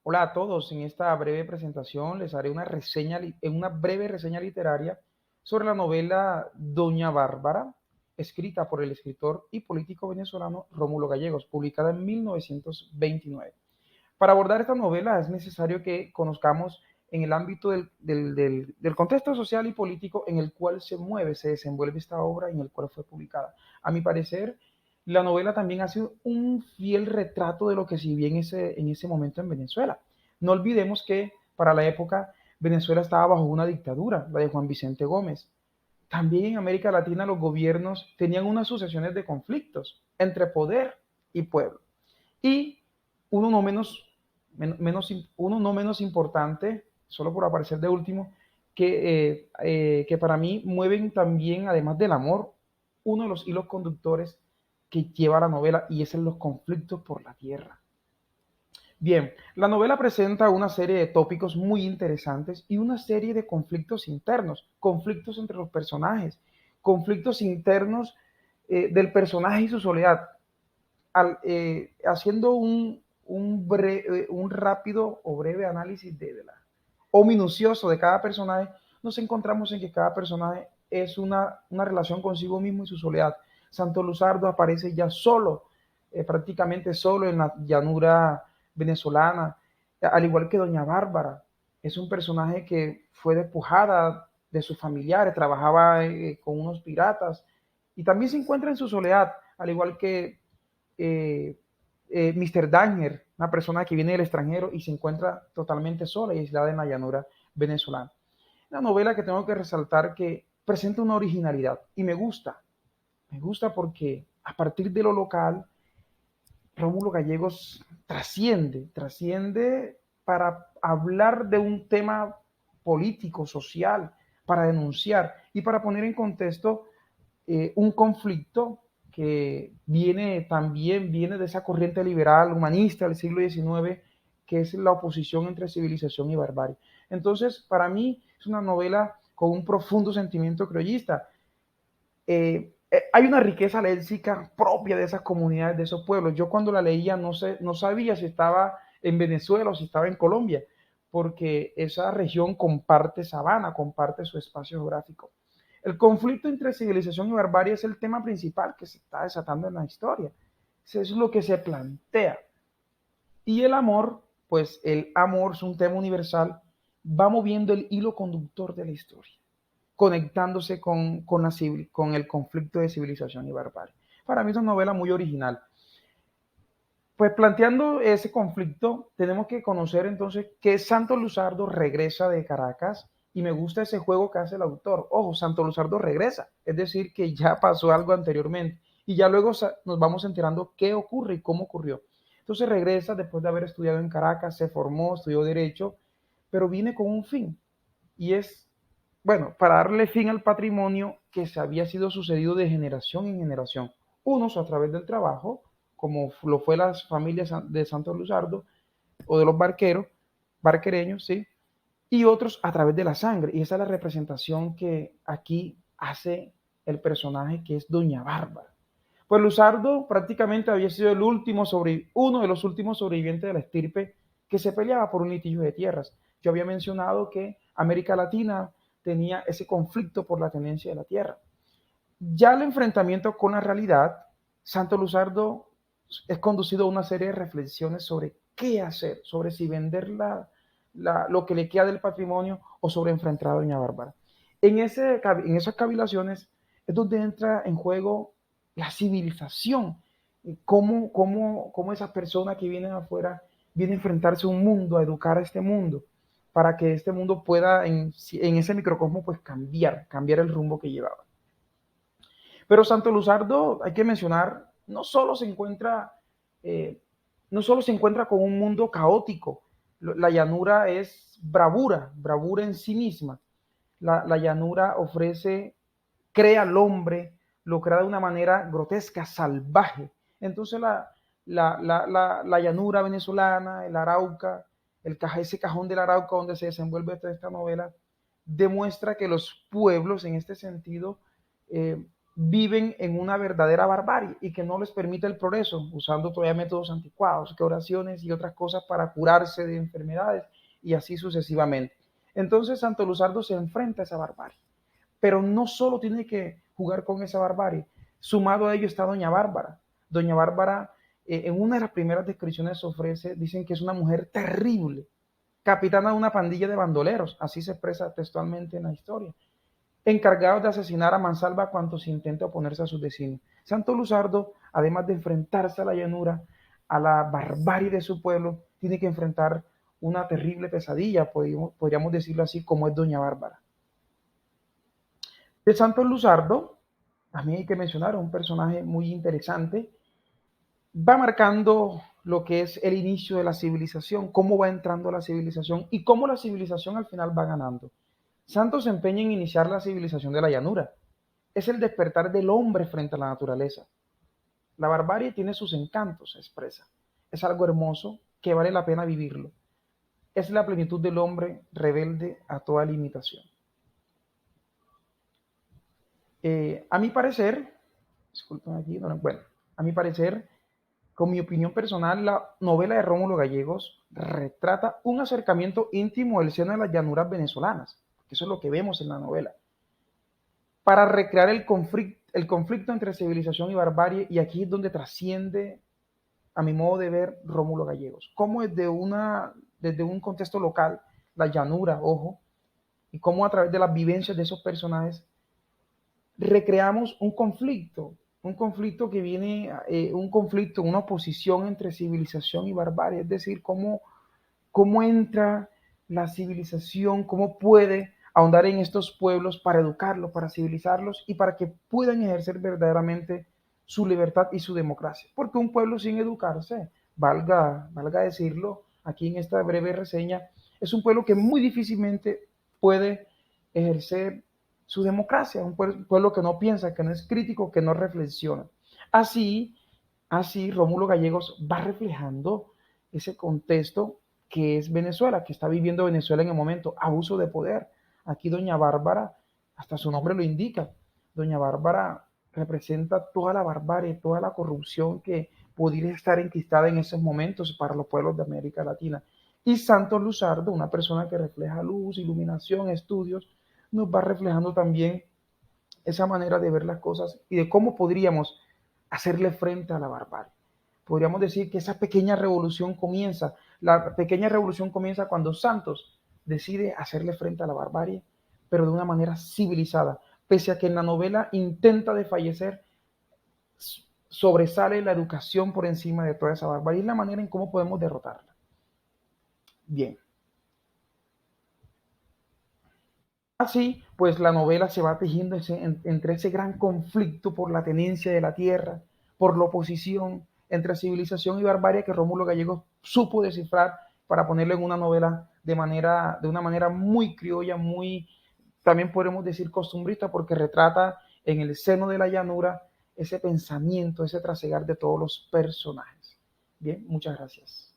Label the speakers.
Speaker 1: Hola a todos, en esta breve presentación les haré una breve reseña literaria sobre la novela Doña Bárbara, escrita por el escritor y político venezolano Rómulo Gallegos, publicada en 1929. Para abordar esta novela es necesario que conozcamos en el ámbito del contexto social y político en el cual se desenvuelve esta obra y en el cual fue publicada. A mi parecer, la novela también hace un fiel retrato de lo que se vivía en ese momento en Venezuela. No olvidemos que para la época Venezuela estaba bajo una dictadura, la de Juan Vicente Gómez. También en América Latina los gobiernos tenían unas sucesiones de conflictos entre poder y pueblo. Y uno no uno no menos importante, solo por aparecer de último, que para mí mueven también, además del amor, uno de los hilos conductores que lleva la novela y es en los conflictos por la tierra. Bien, la novela presenta una serie de tópicos muy interesantes y una serie de conflictos internos, conflictos entre los personajes, conflictos internos del personaje y su soledad, haciendo un rápido o breve análisis o minucioso de cada personaje, nos encontramos en que cada personaje es una relación consigo mismo y su soledad. Santo Luzardo aparece ya solo, prácticamente solo en la llanura venezolana, al igual que Doña Bárbara. Es un personaje que fue despojada de sus familiares, trabajaba con unos piratas y también se encuentra en su soledad, al igual que eh, Mr. Danger, una persona que viene del extranjero y se encuentra totalmente sola y aislada en la llanura venezolana. Una novela que tengo que resaltar que presenta una originalidad y me gusta porque a partir de lo local, Rómulo Gallegos trasciende para hablar de un tema político, social, para denunciar y para poner en contexto un conflicto que viene de esa corriente liberal, humanista del siglo XIX, que es la oposición entre civilización y barbarie. Entonces, para mí es una novela con un profundo sentimiento criollista. Hay una riqueza léxica propia de esas comunidades, de esos pueblos. Yo cuando la leía no sabía si estaba en Venezuela o si estaba en Colombia, porque esa región comparte sabana, comparte su espacio geográfico. El conflicto entre civilización y barbarie es el tema principal que se está desatando en la historia. Eso es lo que se plantea. Y el amor, pues el amor es un tema universal, va moviendo el hilo conductor de la historia, conectándose con el conflicto de civilización y barbarie. Para mí es una novela muy original. Pues planteando ese conflicto, tenemos que conocer entonces que Santo Luzardo regresa de Caracas y me gusta ese juego que hace el autor. Ojo, Santo Luzardo regresa, es decir, que ya pasó algo anteriormente y ya luego nos vamos enterando qué ocurre y cómo ocurrió. Entonces regresa después de haber estudiado en Caracas, se formó, estudió Derecho, pero viene con un fin y es, bueno, para darle fin al patrimonio que se había sido sucedido de generación en generación. Unos a través del trabajo, como lo fue las familias de Santo Luzardo o de los barquereños, ¿sí? Y otros a través de la sangre. Y esa es la representación que aquí hace el personaje que es Doña Bárbara. Pues Luzardo prácticamente había sido uno de los últimos sobrevivientes de la estirpe que se peleaba por un litigio de tierras. Yo había mencionado que América Latina tenía ese conflicto por la tenencia de la tierra. Ya el enfrentamiento con la realidad, Santo Luzardo es conducido a una serie de reflexiones sobre qué hacer, sobre si vender lo que le queda del patrimonio o sobre enfrentar a Doña Bárbara. En esas cavilaciones es donde entra en juego la civilización, cómo esas personas que vienen afuera vienen a enfrentarse a un mundo, a educar a este mundo, para que este mundo pueda en ese microcosmo pues cambiar el rumbo que llevaba. Pero Santo Luzardo, hay que mencionar, eh, no solo se encuentra con un mundo caótico, la llanura es bravura en sí misma. La llanura crea al hombre, lo crea de una manera grotesca, salvaje. Entonces la llanura venezolana, el Arauca, ese cajón del Arauca donde se desenvuelve esta novela, demuestra que los pueblos en este sentido viven en una verdadera barbarie y que no les permite el progreso, usando todavía métodos anticuados, que oraciones y otras cosas para curarse de enfermedades y así sucesivamente. Entonces Santo Luzardo se enfrenta a esa barbarie, pero no solo tiene que jugar con esa barbarie, sumado a ello está Doña Bárbara. Doña Bárbara, en una de las primeras descripciones se ofrece, dicen que es una mujer terrible, capitana de una pandilla de bandoleros, así se expresa textualmente en la historia, encargados de asesinar a mansalva cuantos intenta oponerse a sus designios. Santo Luzardo, además de enfrentarse a la llanura, a la barbarie de su pueblo, tiene que enfrentar una terrible pesadilla, podríamos decirlo así, como es Doña Bárbara. De Santo Luzardo, a mí hay que mencionar un personaje muy interesante, va marcando lo que es el inicio de la civilización, cómo va entrando la civilización y cómo la civilización al final va ganando. Santos se empeña en iniciar la civilización de la llanura. Es el despertar del hombre frente a la naturaleza. La barbarie tiene sus encantos, se expresa. Es algo hermoso que vale la pena vivirlo. Es la plenitud del hombre rebelde a toda limitación. A mi parecer, disculpen aquí, bueno, a mi parecer, con mi opinión personal, la novela de Rómulo Gallegos retrata un acercamiento íntimo del seno de las llanuras venezolanas, que eso es lo que vemos en la novela, para recrear el conflicto entre civilización y barbarie, y aquí es donde trasciende, a mi modo de ver, Rómulo Gallegos. Cómo desde un contexto local, la llanura, ojo, y cómo a través de las vivencias de esos personajes recreamos un conflicto que viene, un conflicto, una oposición entre civilización y barbarie, es decir, cómo entra la civilización, cómo puede ahondar en estos pueblos para educarlos, para civilizarlos y para que puedan ejercer verdaderamente su libertad y su democracia. Porque un pueblo sin educarse, valga decirlo, aquí en esta breve reseña, es un pueblo que muy difícilmente puede ejercer su democracia, un pueblo que no piensa, que no es crítico, que no reflexiona. Así, así Rómulo Gallegos va reflejando ese contexto que es Venezuela, que está viviendo Venezuela en el momento, abuso de poder. Aquí doña Bárbara, hasta su nombre lo indica, doña Bárbara representa toda la barbarie, toda la corrupción que podría estar enquistada en esos momentos para los pueblos de América Latina. Y Santos Luzardo, una persona que refleja luz, iluminación, estudios, nos va reflejando también esa manera de ver las cosas y de cómo podríamos hacerle frente a la barbarie. Podríamos decir que esa pequeña revolución comienza, la pequeña revolución comienza cuando Santos decide hacerle frente a la barbarie, pero de una manera civilizada. Pese a que en la novela intenta desfallecer, sobresale la educación por encima de toda esa barbarie. Es la manera en cómo podemos derrotarla. Bien. Así, pues la novela se va tejiendo entre ese gran conflicto por la tenencia de la tierra, por la oposición entre civilización y barbarie que Rómulo Gallegos supo descifrar para ponerlo en una novela de una manera muy criolla, muy, también podemos decir costumbrista, porque retrata en el seno de la llanura ese pensamiento, ese trasegar de todos los personajes. Bien, muchas gracias.